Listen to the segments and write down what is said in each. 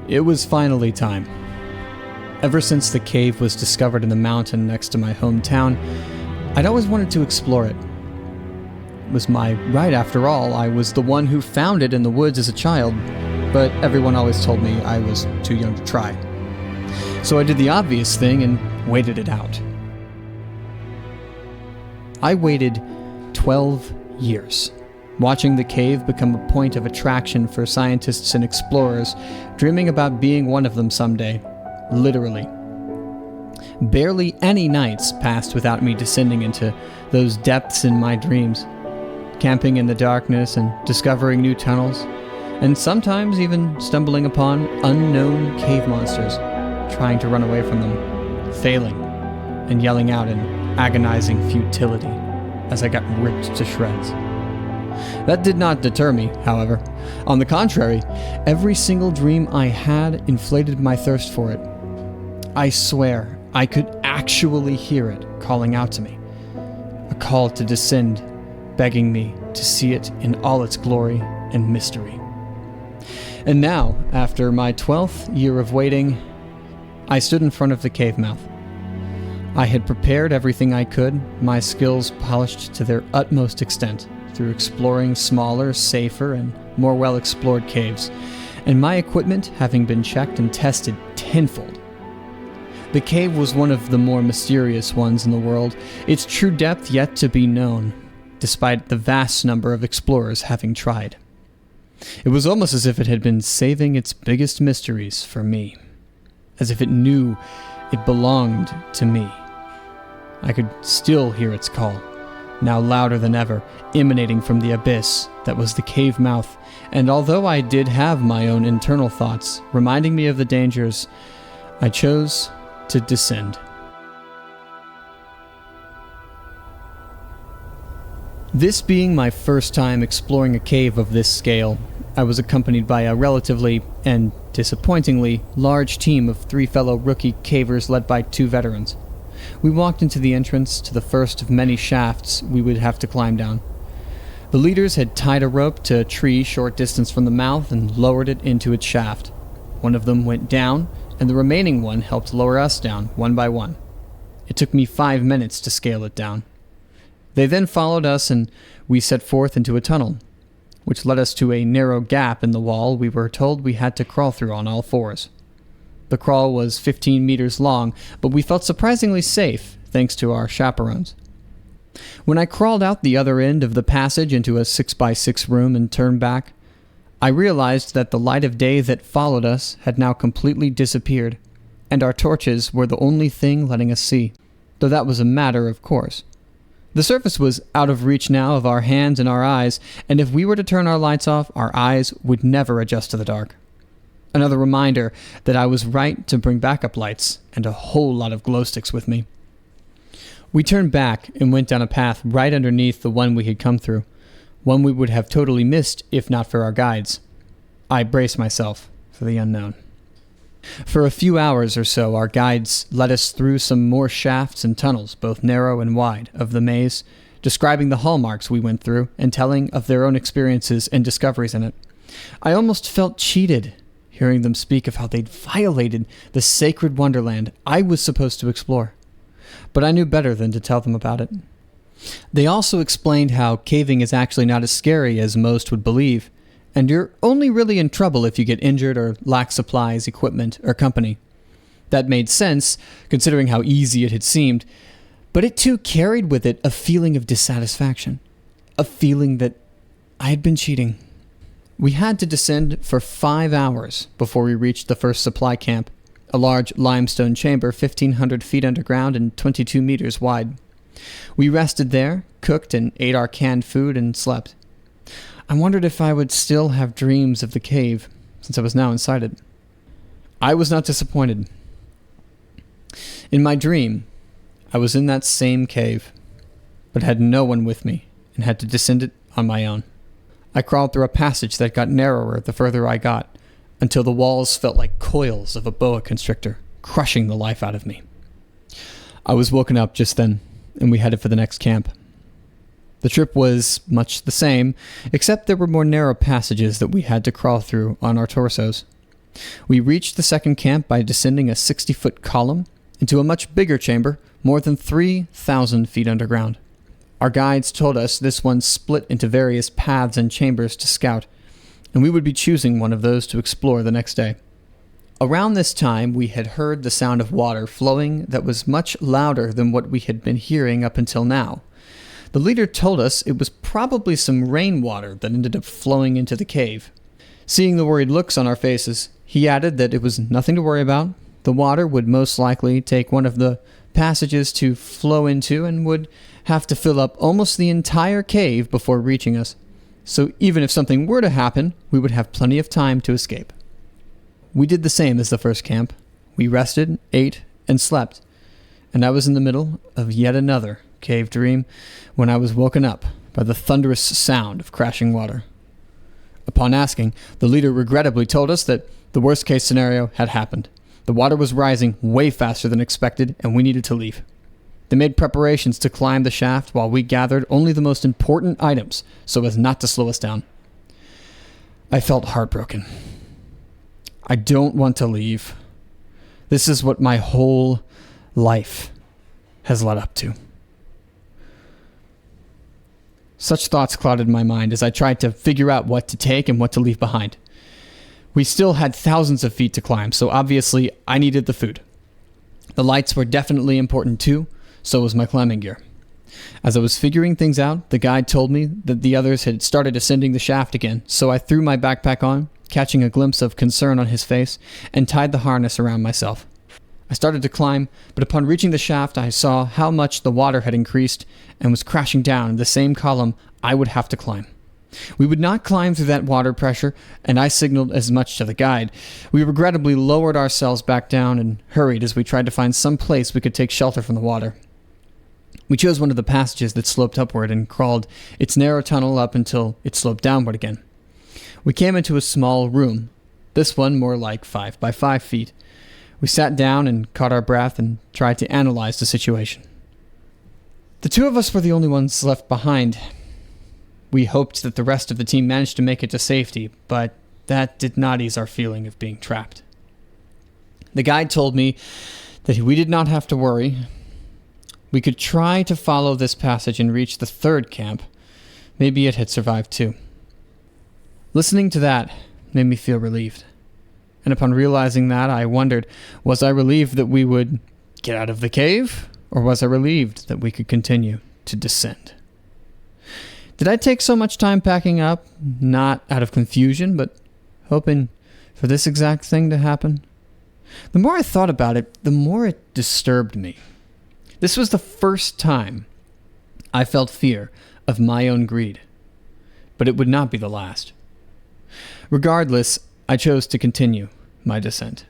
It was finally time. Ever since the cave was discovered in the mountain next to my hometown, I'd always wanted to explore it. It was my right after all. I was the one who found it in the woods as a child, but everyone always told me I was too young to try. So I did the obvious thing and waited it out. I waited 12 years, watching the cave become a point of attraction for scientists and explorers, dreaming about being one of them someday, literally. Barely any nights passed without me descending into those depths in my dreams, camping in the darkness and discovering new tunnels, and sometimes even stumbling upon unknown cave monsters, trying to run away from them, failing, and yelling out in agonizing futility as I got ripped to shreds. That did not deter me, however. On the contrary, every single dream I had inflated my thirst for it. I swear I could actually hear it calling out to me, a call to descend, begging me to see it in all its glory and mystery. And now, after my 12th year of waiting, I stood in front of the cave mouth. I had prepared everything I could, my skills polished to their utmost extent through exploring smaller, safer, and more well-explored caves, and my equipment having been checked and tested tenfold. The cave was one of the more mysterious ones in the world, its true depth yet to be known, despite the vast number of explorers having tried. It was almost as if it had been saving its biggest mysteries for me, as if it knew it belonged to me. I could still hear its call, now louder than ever, emanating from the abyss that was the cave mouth, and although I did have my own internal thoughts, reminding me of the dangers, I chose to descend. This being my first time exploring a cave of this scale, I was accompanied by a relatively, and disappointingly, large team of 3 fellow rookie cavers led by 2 veterans. We walked into the entrance to the first of many shafts we would have to climb down. The leaders had tied a rope to a tree short distance from the mouth and lowered it into its shaft. One of them went down, and the remaining one helped lower us down, one by one. It took me 5 minutes to scale it down. They then followed us, and we set forth into a tunnel, which led us to a narrow gap in the wall we were told we had to crawl through on all 4s. The crawl was 15 meters long, but we felt surprisingly safe, thanks to our chaperones. When I crawled out the other end of the passage into a 6x6 room and turned back, I realized that the light of day that followed us had now completely disappeared, and our torches were the only thing letting us see, though that was a matter of course. The surface was out of reach now of our hands and our eyes, and if we were to turn our lights off, our eyes would never adjust to the dark. Another reminder that I was right to bring backup lights and a whole lot of glow sticks with me. We turned back and went down a path right underneath the one we had come through, one we would have totally missed if not for our guides. I braced myself for the unknown. For a few hours or so, our guides led us through some more shafts and tunnels, both narrow and wide, of the maze, describing the hallmarks we went through and telling of their own experiences and discoveries in it. I almost felt cheated, hearing them speak of how they'd violated the sacred wonderland I was supposed to explore. But I knew better than to tell them about it. They also explained how caving is actually not as scary as most would believe, and you're only really in trouble if you get injured or lack supplies, equipment, or company. That made sense, considering how easy it had seemed, but it too carried with it a feeling of dissatisfaction, a feeling that I had been cheating. We had to descend for 5 hours before we reached the first supply camp, a large limestone chamber 1,500 feet underground and 22 meters wide. We rested there, cooked and ate our canned food, and slept. I wondered if I would still have dreams of the cave, since I was now inside it. I was not disappointed. In my dream, I was in that same cave, but had no one with me, and had to descend it on my own. I crawled through a passage that got narrower the further I got, until the walls felt like coils of a boa constrictor, crushing the life out of me. I was woken up just then, and we headed for the next camp. The trip was much the same, except there were more narrow passages that we had to crawl through on our torsos. We reached the second camp by descending a 60-foot column into a much bigger chamber, more than 3,000 feet underground. Our guides told us this one split into various paths and chambers to scout, and we would be choosing one of those to explore the next day. Around this time, we had heard the sound of water flowing that was much louder than what we had been hearing up until now. The leader told us it was probably some rainwater that ended up flowing into the cave. Seeing the worried looks on our faces, he added that it was nothing to worry about. The water would most likely take one of the passages to flow into and would have to fill up almost the entire cave before reaching us. So even if something were to happen, we would have plenty of time to escape. We did the same as the first camp. We rested, ate, and slept. And I was in the middle of yet another cave dream when I was woken up by the thunderous sound of crashing water. Upon asking, the leader regrettably told us that the worst-case scenario had happened. The water was rising way faster than expected, and we needed to leave. They made preparations to climb the shaft while we gathered only the most important items so as not to slow us down. I felt heartbroken. I don't want to leave. This is what my whole life has led up to. Such thoughts clouded my mind as I tried to figure out what to take and what to leave behind. We still had thousands of feet to climb, so obviously I needed the food. The lights were definitely important too, so was my climbing gear. As I was figuring things out, the guide told me that the others had started ascending the shaft again, so I threw my backpack on, catching a glimpse of concern on his face, and tied the harness around myself. I started to climb, but upon reaching the shaft, I saw how much the water had increased and was crashing down in the same column I would have to climb. We would not climb through that water pressure, and I signaled as much to the guide. We regrettably lowered ourselves back down and hurried as we tried to find some place we could take shelter from the water. We chose one of the passages that sloped upward and crawled its narrow tunnel up until it sloped downward again. We came into a small room, this one more like 5 by 5 feet. We sat down and caught our breath and tried to analyze the situation. The two of us were the only ones left behind. We hoped that the rest of the team managed to make it to safety, but that did not ease our feeling of being trapped. The guide told me that we did not have to worry. We could try to follow this passage and reach the third camp. Maybe it had survived too. Listening to that made me feel relieved. And upon realizing that, I wondered, was I relieved that we would get out of the cave, or was I relieved that we could continue to descend? Did I take so much time packing up, not out of confusion, but hoping for this exact thing to happen? The more I thought about it, the more it disturbed me. This was the first time I felt fear of my own greed, but it would not be the last. Regardless, I chose to continue my descent.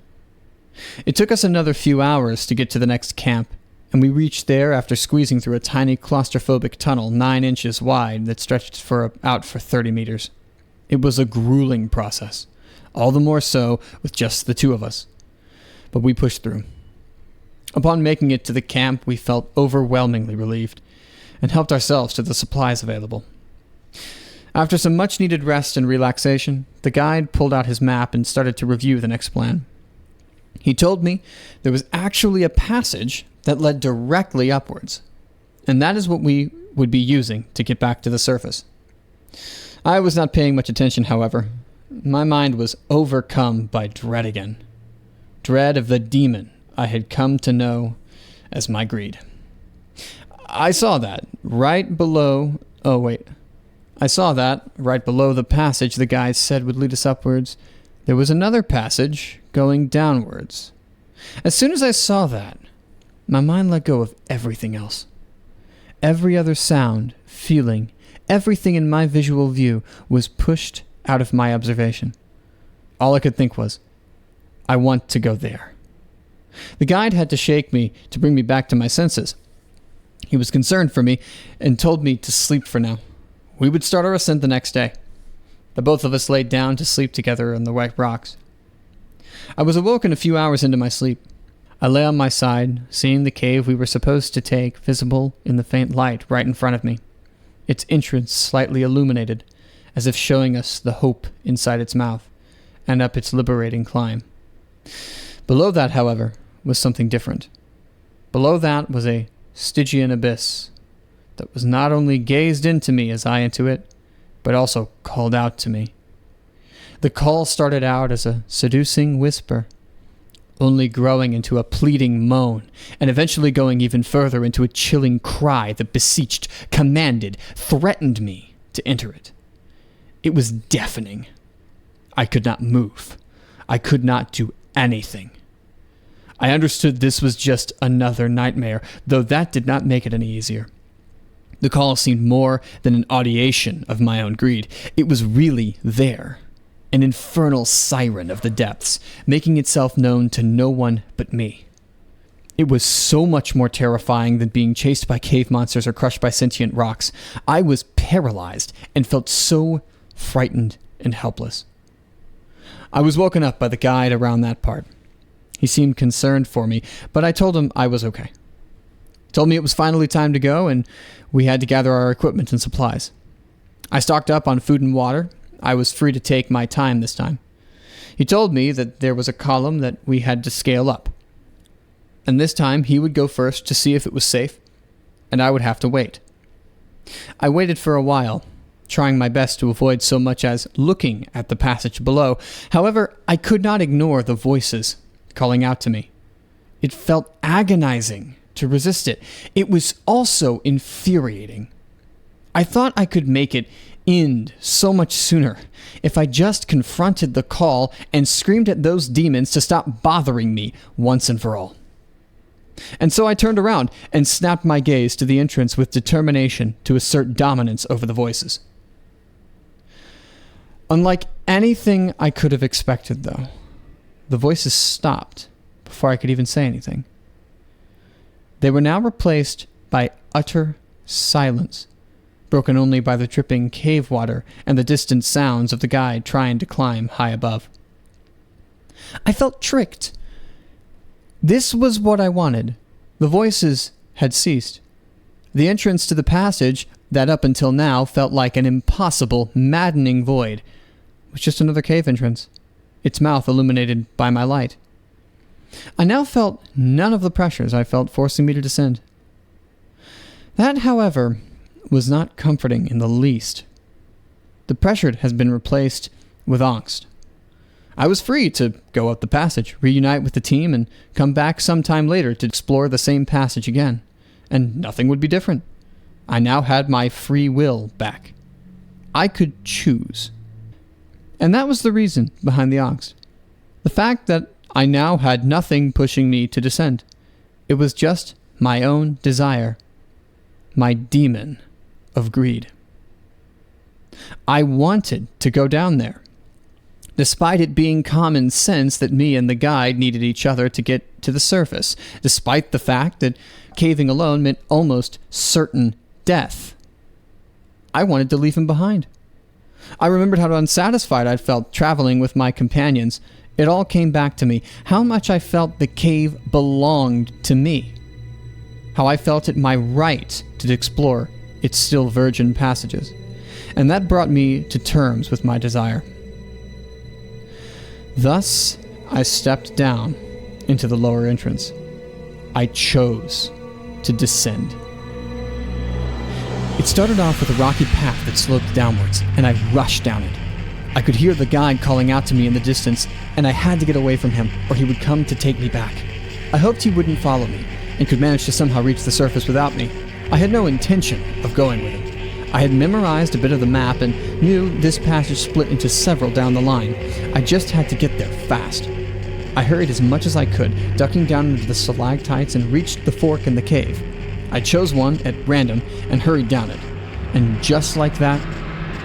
It took us another few hours to get to the next camp, and we reached there after squeezing through a tiny claustrophobic tunnel 9 inches wide that stretched out for 30 meters. It was a grueling process, all the more so with just the two of us. But we pushed through. Upon making it to the camp, we felt overwhelmingly relieved, and helped ourselves to the supplies available. After some much-needed rest and relaxation, the guide pulled out his map and started to review the next plan. He told me there was actually a passage that led directly upwards, and that is what we would be using to get back to the surface. I was not paying much attention, however. My mind was overcome by dread again. Dread of the demon I had come to know as my greed. I saw that right below the passage the guide said would lead us upwards. There was another passage going downwards. As soon as I saw that, my mind let go of everything else. Every other sound, feeling, everything in my visual view was pushed out of my observation. All I could think was, I want to go there. The guide had to shake me to bring me back to my senses. He was concerned for me and told me to sleep for now. We would start our ascent the next day. The both of us laid down to sleep together on the wet rocks. I was awoken a few hours into my sleep. I lay on my side, seeing the cave we were supposed to take visible in the faint light right in front of me, its entrance slightly illuminated, as if showing us the hope inside its mouth, and up its liberating climb. Below that, however, was something different. Below that was a Stygian abyss that was not only gazed into me as I into it, but also called out to me. The call started out as a seducing whisper, only growing into a pleading moan, and eventually going even further into a chilling cry that beseeched, commanded, threatened me to enter it. It was deafening. I could not move. I could not do anything. I understood this was just another nightmare, though that did not make it any easier. The call seemed more than an audiation of my own greed. It was really there, an infernal siren of the depths, making itself known to no one but me. It was so much more terrifying than being chased by cave monsters or crushed by sentient rocks. I was paralyzed and felt so frightened and helpless. I was woken up by the guide around that part. He seemed concerned for me, but I told him I was okay. Told me it was finally time to go, and we had to gather our equipment and supplies. I stocked up on food and water. I was free to take my time this time. He told me that there was a column that we had to scale up. And this time he would go first to see if it was safe, and I would have to wait. I waited for a while, trying my best to avoid so much as looking at the passage below. However, I could not ignore the voices calling out to me. It felt agonizing to resist it. It was also infuriating. I thought I could make it end so much sooner if I just confronted the call and screamed at those demons to stop bothering me once and for all. And so I turned around and snapped my gaze to the entrance with determination to assert dominance over the voices. Unlike anything I could have expected, though, the voices stopped before I could even say anything. They were now replaced by utter silence, broken only by the dripping cave water and the distant sounds of the guide trying to climb high above. I felt tricked. This was what I wanted. The voices had ceased. The entrance to the passage that up until now felt like an impossible, maddening void was just another cave entrance, its mouth illuminated by my light. I now felt none of the pressures I felt forcing me to descend. That, however, was not comforting in the least. The pressure has been replaced with angst. I was free to go up the passage, reunite with the team, and come back sometime later to explore the same passage again, and nothing would be different. I now had my free will back. I could choose. And that was the reason behind the angst. The fact that I now had nothing pushing me to descend. It was just my own desire. My demon of greed. I wanted to go down there, despite it being common sense that me and the guide needed each other to get to the surface, despite the fact that caving alone meant almost certain death. I wanted to leave him behind. I remembered how unsatisfied I'd felt traveling with my companions. It all came back to me, how much I felt the cave belonged to me, how I felt it my right to explore its still virgin passages, and that brought me to terms with my desire. Thus, I stepped down into the lower entrance. I chose to descend. It started off with a rocky path that sloped downwards, and I rushed down it. I could hear the guide calling out to me in the distance, and I had to get away from him, or he would come to take me back. I hoped he wouldn't follow me, and could manage to somehow reach the surface without me. I had no intention of going with him. I had memorized a bit of the map and knew this passage split into several down the line. I just had to get there fast. I hurried as much as I could, ducking down into the stalactites, and reached the fork in the cave. I chose one at random and hurried down it. And just like that,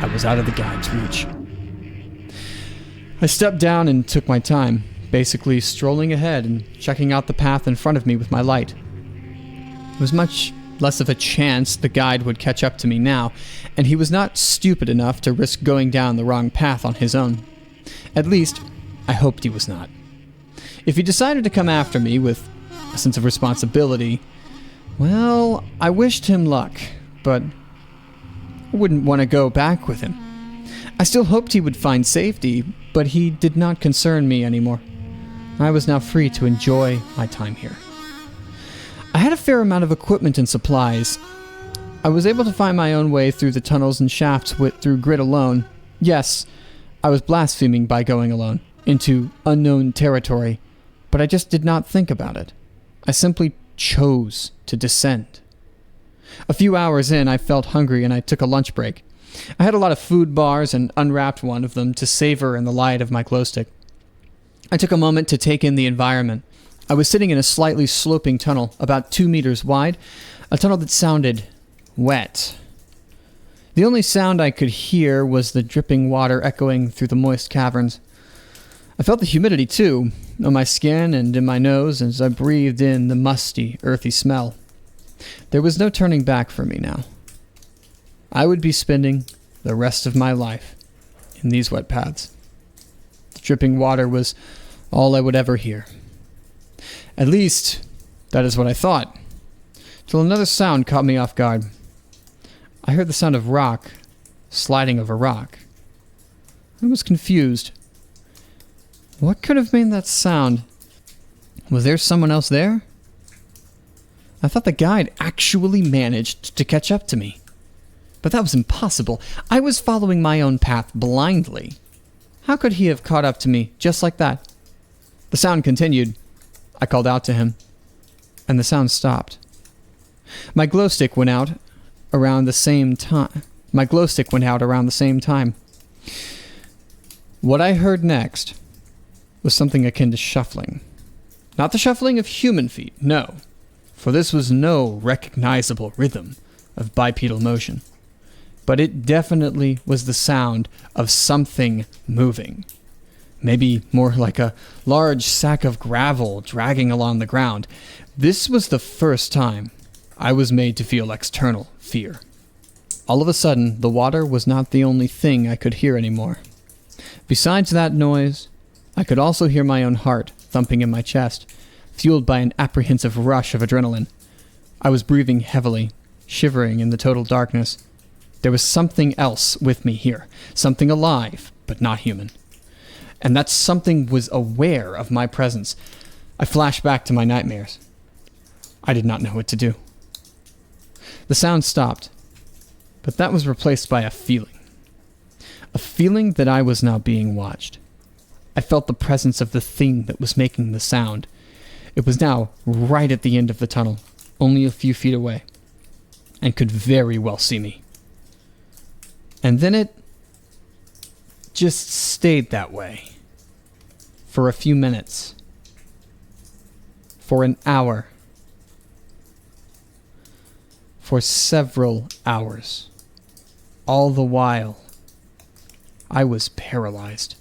I was out of the guide's reach. I stepped down and took my time, basically strolling ahead and checking out the path in front of me with my light. It was much less of a chance the guide would catch up to me now, and he was not stupid enough to risk going down the wrong path on his own. At least, I hoped he was not. If he decided to come after me with a sense of responsibility, well, I wished him luck, but I wouldn't want to go back with him. I still hoped he would find safety, but he did not concern me anymore. I was now free to enjoy my time here. I had a fair amount of equipment and supplies. I was able to find my own way through the tunnels and shafts through grit alone. Yes, I was blaspheming by going alone, into unknown territory, but I just did not think about it. I simply chose to descend. A few hours in, I felt hungry and I took a lunch break. I had a lot of food bars and unwrapped one of them to savor in the light of my glow stick. I took a moment to take in the environment. I was sitting in a slightly sloping tunnel, about 2 meters wide, a tunnel that sounded wet. The only sound I could hear was the dripping water echoing through the moist caverns. I felt the humidity, too, on my skin and in my nose as I breathed in the musty, earthy smell. There was no turning back for me now. I would be spending the rest of my life in these wet paths. The dripping water was all I would ever hear. At least, that is what I thought, till another sound caught me off guard. I heard the sound of rock sliding over rock. I was confused. What could have made that sound? Was there someone else there? I thought the guide actually managed to catch up to me. But that was impossible. I was following my own path blindly. How could he have caught up to me just like that? The sound continued. I called out to him, and the sound stopped. My glow stick went out around the same time. What I heard next was something akin to shuffling. Not the shuffling of human feet, no, for this was no recognizable rhythm of bipedal motion. But it definitely was the sound of something moving. Maybe more like a large sack of gravel dragging along the ground. This was the first time I was made to feel external fear. All of a sudden, the water was not the only thing I could hear anymore. Besides that noise, I could also hear my own heart thumping in my chest, fueled by an apprehensive rush of adrenaline. I was breathing heavily, shivering in the total darkness. There was something else with me here, something alive, but not human. And that something was aware of my presence. I flashed back to my nightmares. I did not know what to do. The sound stopped, but that was replaced by a feeling. A feeling that I was now being watched. I felt the presence of the thing that was making the sound. It was now right at the end of the tunnel, only a few feet away, and could very well see me. And then it just stayed that way. For a few minutes. For an hour. For several hours. All the while, I was paralyzed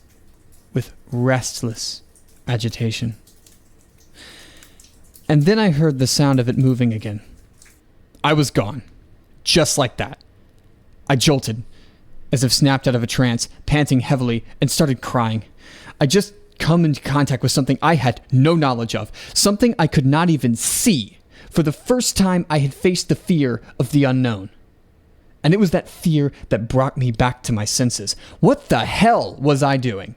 with restless agitation. And then I heard the sound of it moving again. I was gone. Just like that. I jolted, as if snapped out of a trance, panting heavily, and started crying. I just come into contact with something I had no knowledge of, something I could not even see. For the first time, I had faced the fear of the unknown. And it was that fear that brought me back to my senses. What the hell was I doing?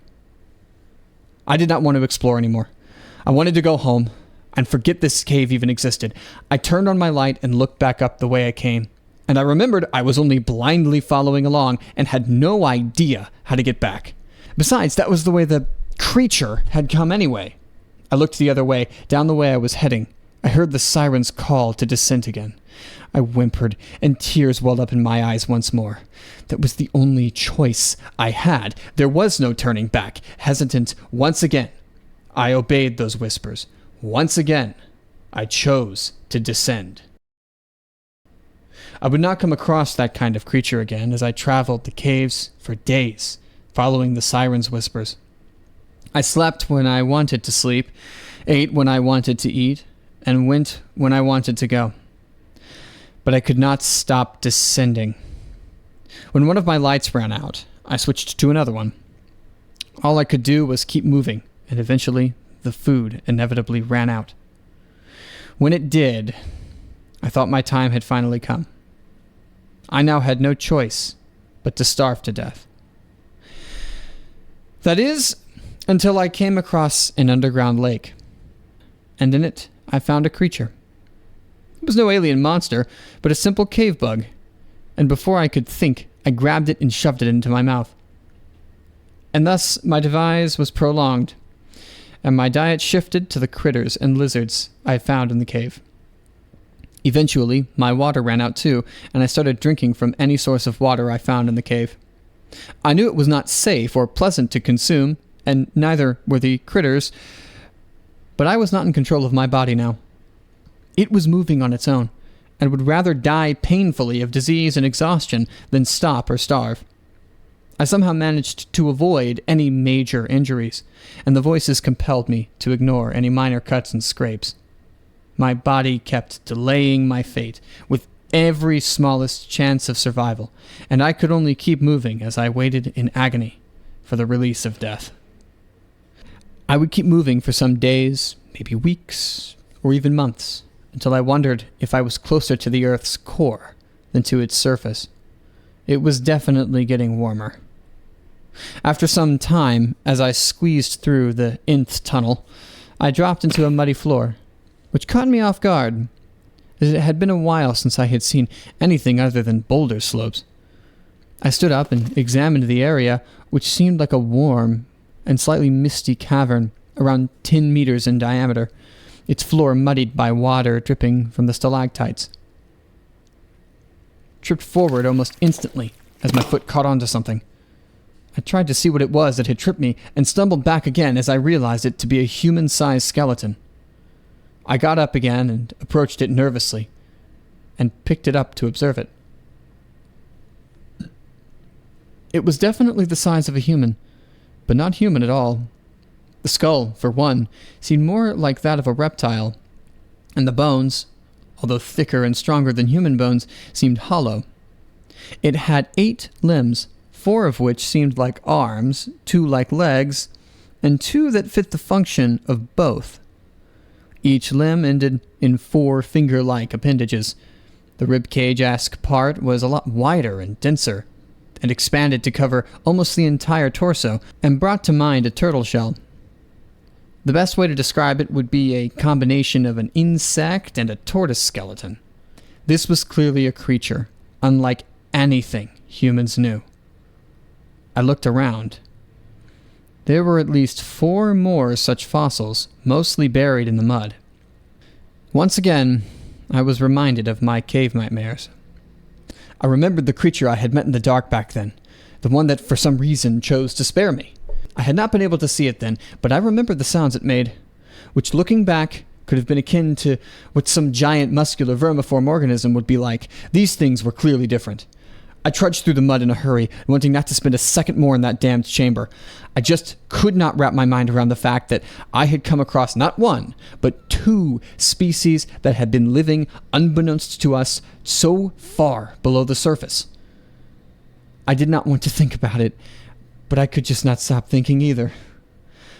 I did not want to explore anymore. I wanted to go home and forget this cave even existed. I turned on my light and looked back up the way I came. And I remembered I was only blindly following along and had no idea how to get back. Besides, that was the way the creature had come anyway. I looked the other way, down the way I was heading. I heard the siren's call to descent again. I whimpered, and tears welled up in my eyes once more. That was the only choice I had. There was no turning back. Hesitant once again, I obeyed those whispers. Once again, I chose to descend. I would not come across that kind of creature again as I traveled the caves for days, following the siren's whispers. I slept when I wanted to sleep, ate when I wanted to eat, and went when I wanted to go. But I could not stop descending. When one of my lights ran out, I switched to another one. All I could do was keep moving, and eventually the food inevitably ran out. When it did, I thought my time had finally come. I now had no choice but to starve to death. That is, until I came across an underground lake. And in it, I found a creature. It was no alien monster, but a simple cave bug. And before I could think, I grabbed it and shoved it into my mouth. And thus, my demise was prolonged, and my diet shifted to the critters and lizards I found in the cave. Eventually, my water ran out too, and I started drinking from any source of water I found in the cave. I knew it was not safe or pleasant to consume, and neither were the critters, but I was not in control of my body now. It was moving on its own, and would rather die painfully of disease and exhaustion than stop or starve. I somehow managed to avoid any major injuries, and the voices compelled me to ignore any minor cuts and scrapes. My body kept delaying my fate, with every smallest chance of survival, and I could only keep moving as I waited in agony for the release of death. I would keep moving for some days, maybe weeks, or even months, until I wondered if I was closer to the Earth's core than to its surface. It was definitely getting warmer. After some time, as I squeezed through the nth tunnel, I dropped into a muddy floor, which caught me off guard, as it had been a while since I had seen anything other than boulder slopes. I stood up and examined the area, which seemed like a warm and slightly misty cavern around 10 meters in diameter, its floor muddied by water dripping from the stalactites. Tripped forward almost instantly as my foot caught onto something. I tried to see what it was that had tripped me and stumbled back again as I realized it to be a human-sized skeleton. I got up again and approached it nervously and picked it up to observe it. It was definitely the size of a human, but not human at all. The skull, for one, seemed more like that of a reptile, and the bones, although thicker and stronger than human bones, seemed hollow. It had 8 limbs, 4 of which seemed like arms, 2 like legs, and 2 that fit the function of both. Each limb ended in 4 finger-like appendages. The ribcage-esque part was a lot wider and denser, and expanded to cover almost the entire torso, and brought to mind a turtle shell. The best way to describe it would be a combination of an insect and a tortoise skeleton. This was clearly a creature, unlike anything humans knew. I looked around. There were at least 4 more such fossils, mostly buried in the mud. Once again, I was reminded of my cave nightmares. I remembered the creature I had met in the dark back then, the one that for some reason chose to spare me. I had not been able to see it then, but I remembered the sounds it made, which looking back could have been akin to what some giant muscular vermiform organism would be like. These things were clearly different. I trudged through the mud in a hurry, wanting not to spend a second more in that damned chamber. I just could not wrap my mind around the fact that I had come across not 1, but 2 species that had been living, unbeknownst to us, so far below the surface. I did not want to think about it, but I could just not stop thinking either.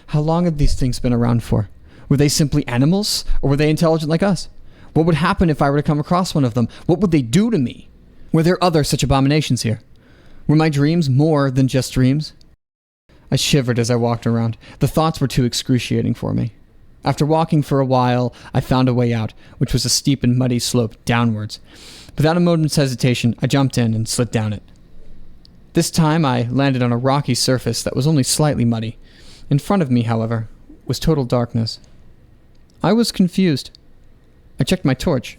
How long had these things been around for? Were they simply animals, or were they intelligent like us? What would happen if I were to come across one of them? What would they do to me? Were there other such abominations here? Were my dreams more than just dreams? I shivered as I walked around. The thoughts were too excruciating for me. After walking for a while, I found a way out, which was a steep and muddy slope downwards. Without a moment's hesitation, I jumped in and slid down it. This time I landed on a rocky surface that was only slightly muddy. In front of me, however, was total darkness. I was confused. I checked my torch.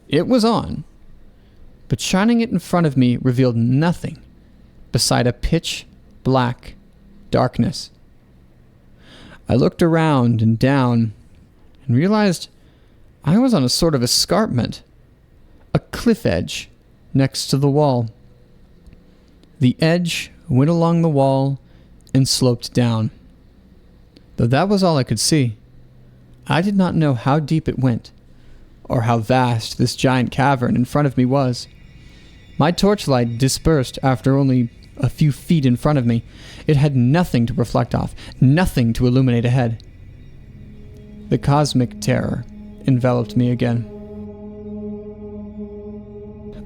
It was on, but shining it in front of me revealed nothing beside a pitch-black darkness. I looked around and down and realized I was on a sort of escarpment, a cliff edge next to the wall. The edge went along the wall and sloped down. Though that was all I could see, I did not know how deep it went, or how vast this giant cavern in front of me was. My torchlight dispersed after only a few feet in front of me. It had nothing to reflect off, nothing to illuminate ahead. The cosmic terror enveloped me again.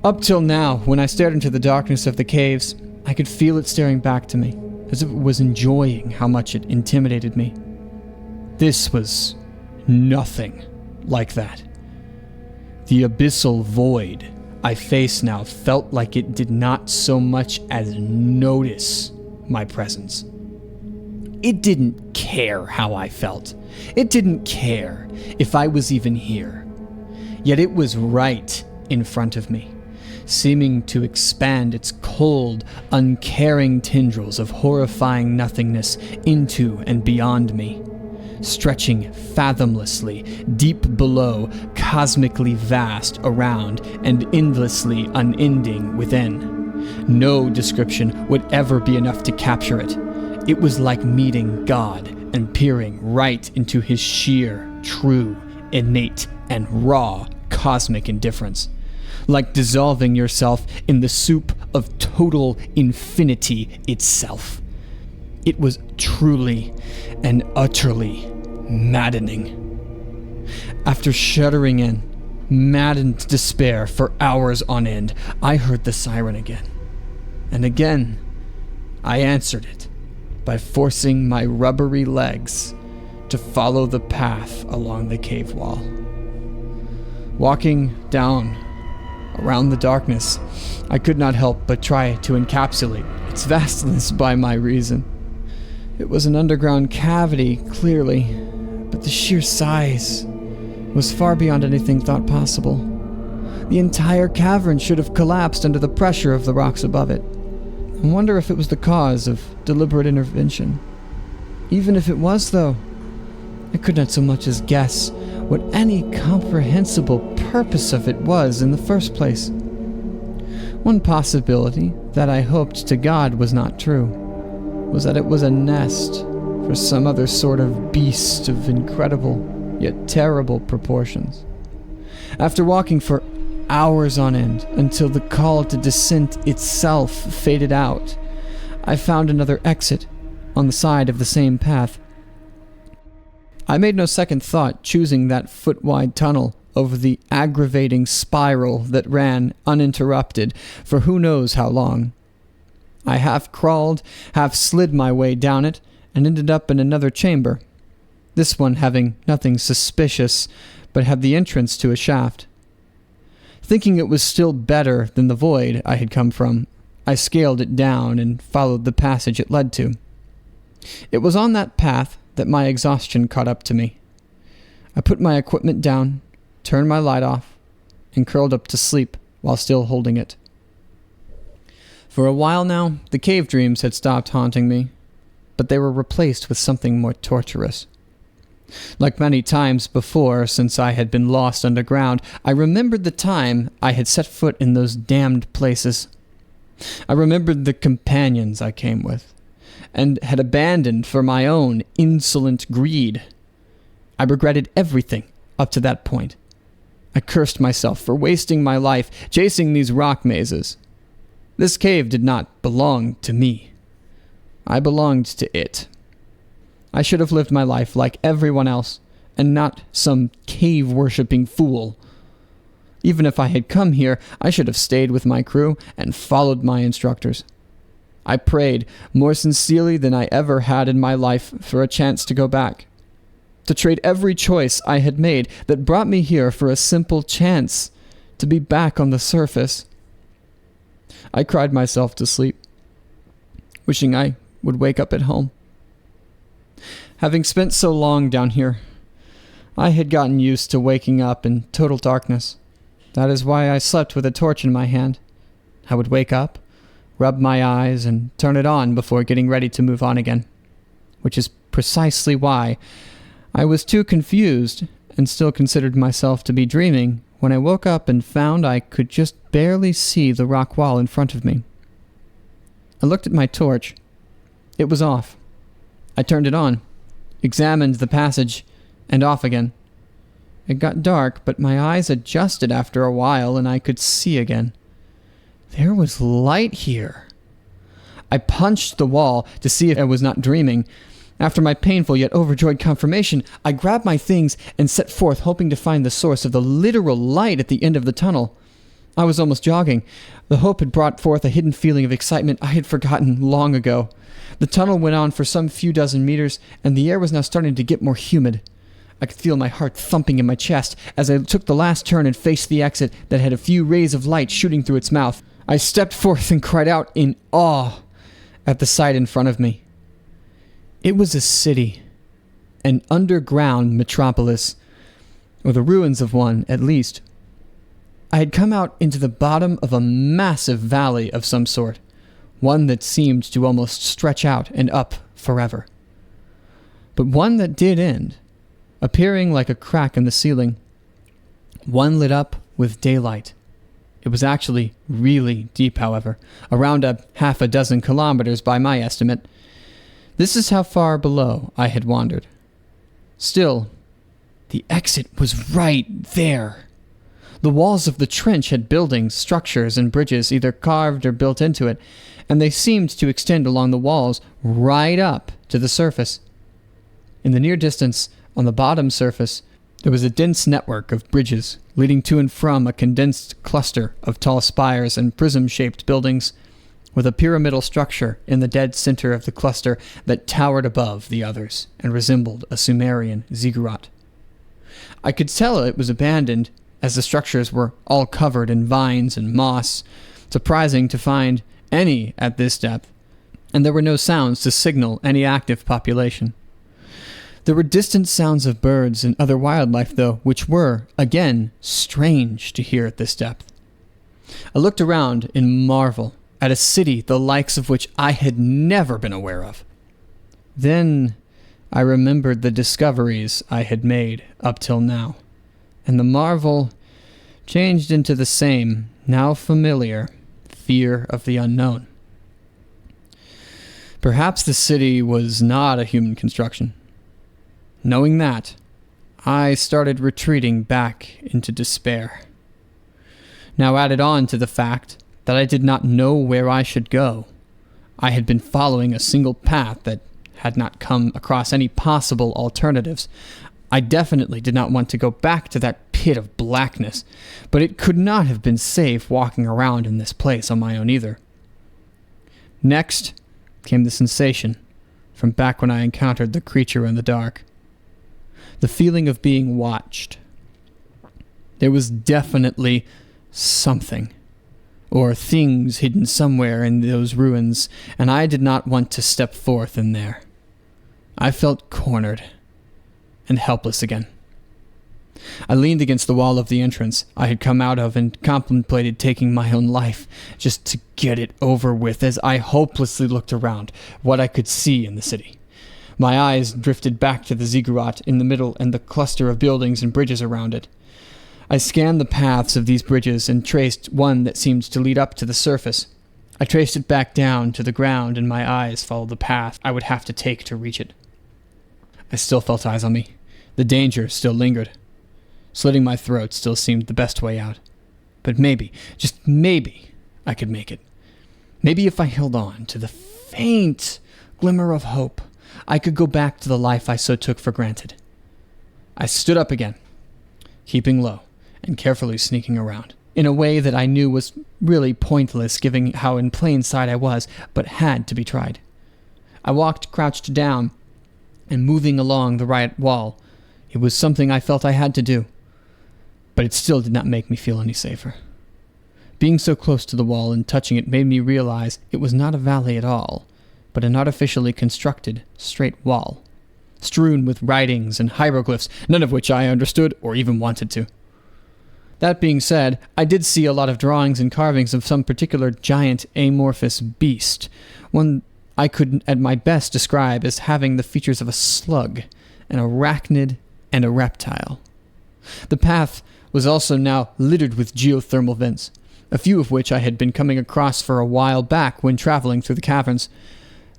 Up till now, when I stared into the darkness of the caves, I could feel it staring back to me, as if it was enjoying how much it intimidated me. This was nothing like that. The abyssal void I face now felt like it did not so much as notice my presence. It didn't care how I felt. It didn't care if I was even here. Yet it was right in front of me, seeming to expand its cold, uncaring tendrils of horrifying nothingness into and beyond me, stretching fathomlessly deep below, cosmically vast around, and endlessly unending within. No description would ever be enough to capture it. It was like meeting God and peering right into his sheer, true, innate, and raw cosmic indifference. Like dissolving yourself in the soup of total infinity itself. It was truly and utterly maddening. After shuddering in maddened despair for hours on end, I heard the siren again. And again, I answered it by forcing my rubbery legs to follow the path along the cave wall. Walking down around the darkness, I could not help but try to encapsulate its vastness by my reason. It was an underground cavity, clearly, but the sheer size was far beyond anything thought possible. The entire cavern should have collapsed under the pressure of the rocks above it. I wonder if it was the cause of deliberate intervention. Even if it was, though, I could not so much as guess what any comprehensible purpose of it was in the first place. One possibility that I hoped to God was not true was that it was a nest for some other sort of beast of incredible yet terrible proportions. After walking for hours on end until the call to descent itself faded out, I found another exit on the side of the same path. I made no second thought choosing that foot-wide tunnel over the aggravating spiral that ran uninterrupted for who knows how long. I half crawled, half slid my way down it, and ended up in another chamber, this one having nothing suspicious but had the entrance to a shaft. Thinking it was still better than the void I had come from, I scaled it down and followed the passage it led to. It was on that path that my exhaustion caught up to me. I put my equipment down, turned my light off, and curled up to sleep while still holding it. For a while now, the cave dreams had stopped haunting me, but they were replaced with something more torturous. Like many times before since I had been lost underground, I remembered the time I had set foot in those damned places. I remembered the companions I came with, and had abandoned for my own insolent greed. I regretted everything up to that point. I cursed myself for wasting my life chasing these rock mazes. This cave did not belong to me. I belonged to it. I should have lived my life like everyone else, and not some cave-worshipping fool. Even if I had come here, I should have stayed with my crew and followed my instructors. I prayed more sincerely than I ever had in my life for a chance to go back. To trade every choice I had made that brought me here for a simple chance to be back on the surface. I cried myself to sleep, wishing I would wake up at home. Having spent so long down here, I had gotten used to waking up in total darkness. That is why I slept with a torch in my hand. I would wake up, rub my eyes, and turn it on before getting ready to move on again, which is precisely why I was too confused and still considered myself to be dreaming when I woke up and found I could just barely see the rock wall in front of me. I looked at my torch. It was off. I turned it on, examined the passage, and off again. It got dark, but my eyes adjusted after a while, and I could see again. There was light here. I punched the wall to see if I was not dreaming. After my painful yet overjoyed confirmation, I grabbed my things and set forth, hoping to find the source of the literal light at the end of the tunnel. I was almost jogging. The hope had brought forth a hidden feeling of excitement I had forgotten long ago. The tunnel went on for some few dozen meters, and the air was now starting to get more humid. I could feel my heart thumping in my chest as I took the last turn and faced the exit that had a few rays of light shooting through its mouth. I stepped forth and cried out in awe at the sight in front of me. It was a city, an underground metropolis, or the ruins of one, at least. I had come out into the bottom of a massive valley of some sort, one that seemed to almost stretch out and up forever. But one that did end, appearing like a crack in the ceiling. One lit up with daylight. It was actually really deep, however, around a half a dozen kilometers by my estimate. This is how far below I had wandered. Still, the exit was right there. The walls of the trench had buildings, structures, and bridges either carved or built into it, and they seemed to extend along the walls right up to the surface. In the near distance, on the bottom surface, there was a dense network of bridges leading to and from a condensed cluster of tall spires and prism-shaped buildings, with a pyramidal structure in the dead center of the cluster that towered above the others and resembled a Sumerian ziggurat. I could tell it was abandoned, as the structures were all covered in vines and moss, surprising to find any at this depth, and there were no sounds to signal any active population. There were distant sounds of birds and other wildlife, though, which were, again, strange to hear at this depth. I looked around in marvel at a city the likes of which I had never been aware of. Then I remembered the discoveries I had made up till now, and the marvel changed into the same, now familiar, fear of the unknown. Perhaps the city was not a human construction. Knowing that, I started retreating back into despair. Now added on to the fact that I did not know where I should go. I had been following a single path that had not come across any possible alternatives. I definitely did not want to go back to that pit of blackness, but it could not have been safe walking around in this place on my own either. Next came the sensation from back when I encountered the creature in the dark. The feeling of being watched. There was definitely something, or things hidden somewhere in those ruins, and I did not want to step forth in there. I felt cornered and helpless again. I leaned against the wall of the entrance I had come out of and contemplated taking my own life, just to get it over with, as I hopelessly looked around what I could see in the city. My eyes drifted back to the ziggurat in the middle and the cluster of buildings and bridges around it. I scanned the paths of these bridges and traced one that seemed to lead up to the surface. I traced it back down to the ground, and my eyes followed the path I would have to take to reach it. I still felt eyes on me. The danger still lingered. Slitting my throat still seemed the best way out. But maybe, just maybe, I could make it. Maybe if I held on to the faint glimmer of hope, I could go back to the life I so took for granted. I stood up again, keeping low and carefully sneaking around, in a way that I knew was really pointless given how in plain sight I was, but had to be tried. I walked crouched down and moving along the right wall. It was something I felt I had to do, but it still did not make me feel any safer. Being so close to the wall and touching it made me realize it was not a valley at all, but an artificially constructed, straight wall, strewn with writings and hieroglyphs, none of which I understood or even wanted to. That being said, I did see a lot of drawings and carvings of some particular giant amorphous beast, one I could at my best describe as having the features of a slug, an arachnid, and a reptile. The path was also now littered with geothermal vents, a few of which I had been coming across for a while back when traveling through the caverns.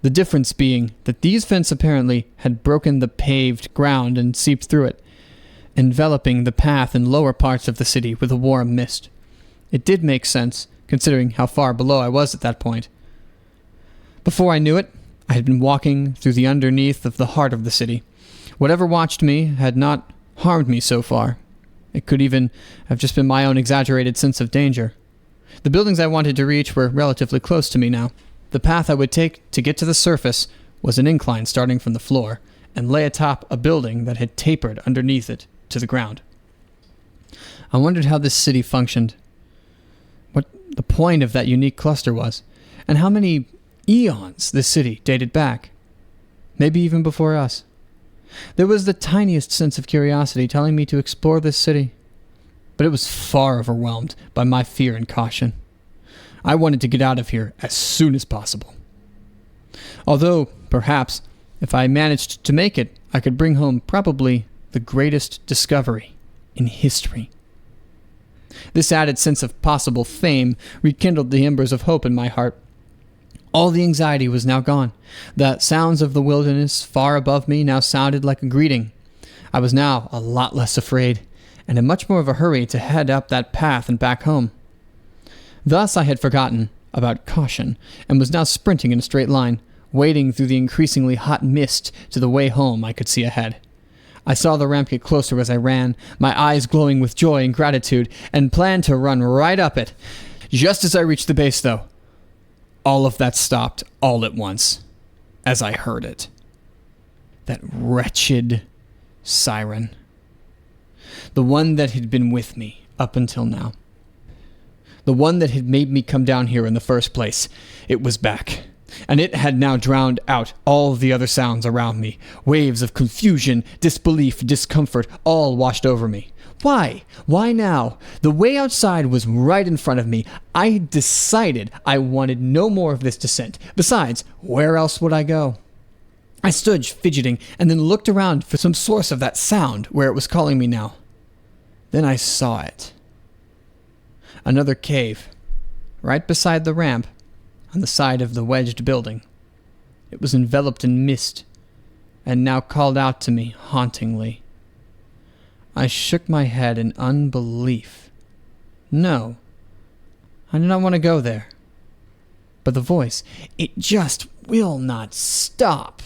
The difference being that these vents apparently had broken the paved ground and seeped through it, enveloping the path and lower parts of the city with a warm mist. It did make sense, considering how far below I was at that point. Before I knew it, I had been walking through the underneath of the heart of the city. Whatever watched me had not harmed me so far. It could even have just been my own exaggerated sense of danger. The buildings I wanted to reach were relatively close to me now. The path I would take to get to the surface was an incline starting from the floor and lay atop a building that had tapered underneath it to the ground. I wondered how this city functioned, what the point of that unique cluster was, and how many eons this city dated back, maybe even before us. There was the tiniest sense of curiosity telling me to explore this city, but it was far overwhelmed by my fear and caution. I wanted to get out of here as soon as possible. Although, perhaps, if I managed to make it, I could bring home probably the greatest discovery in history. This added sense of possible fame rekindled the embers of hope in my heart. All the anxiety was now gone. The sounds of the wilderness far above me now sounded like a greeting. I was now a lot less afraid, and in much more of a hurry to head up that path and back home. Thus I had forgotten about caution, and was now sprinting in a straight line, wading through the increasingly hot mist to the way home I could see ahead. I saw the ramp get closer as I ran, my eyes glowing with joy and gratitude, and planned to run right up it. Just as I reached the base, though, all of that stopped all at once, as I heard it. That wretched siren. The one that had been with me up until now. The one that had made me come down here in the first place. It was back. And it had now drowned out all the other sounds around me. Waves of confusion, disbelief, discomfort, all washed over me. Why? Why now? The way outside was right in front of me. I decided I wanted no more of this descent. Besides, where else would I go? I stood fidgeting and then looked around for some source of that sound where it was calling me now. Then I saw it. Another cave, right beside the ramp, on the side of the wedged building. It was enveloped in mist, and now called out to me hauntingly. I shook my head in unbelief. No, I did not want to go there. But the voice, it just will not stop.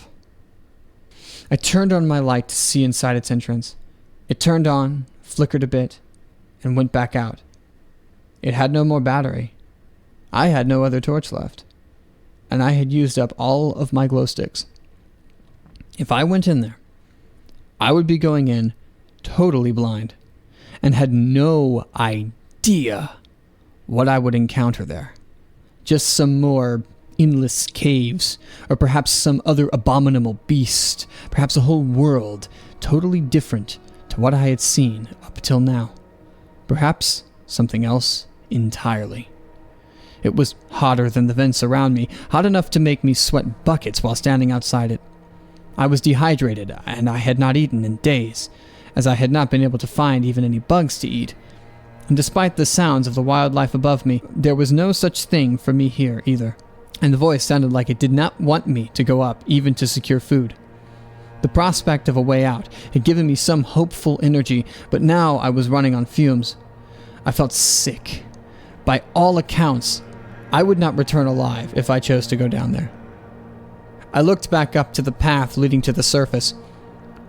I turned on my light to see inside its entrance. It turned on, flickered a bit, and went back out. It had no more battery. I had no other torch left, and I had used up all of my glow sticks. If I went in there, I would be going in totally blind, and had no idea what I would encounter there. Just some more endless caves, or perhaps some other abominable beast, perhaps a whole world totally different to what I had seen up till now. Perhaps something else entirely. It was hotter than the vents around me, hot enough to make me sweat buckets while standing outside it. I was dehydrated, and I had not eaten in days, as I had not been able to find even any bugs to eat. And despite the sounds of the wildlife above me, there was no such thing for me here either. And the voice sounded like it did not want me to go up, even to secure food. The prospect of a way out had given me some hopeful energy, but now I was running on fumes. I felt sick. By all accounts, I would not return alive if I chose to go down there. I looked back up to the path leading to the surface.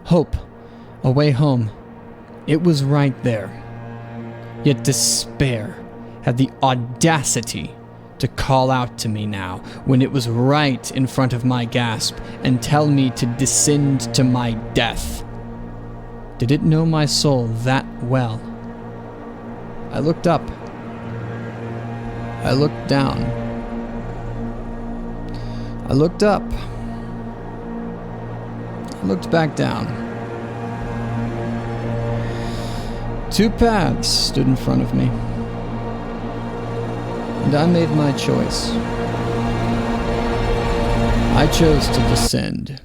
Hope, a way home. It was right there. Yet despair had the audacity to call out to me now, when it was right in front of my gasp, and tell me to descend to my death. Did it know my soul that well? I looked up. I looked down. I looked up. I looked back down. Two paths stood in front of me, and I made my choice. I chose to descend.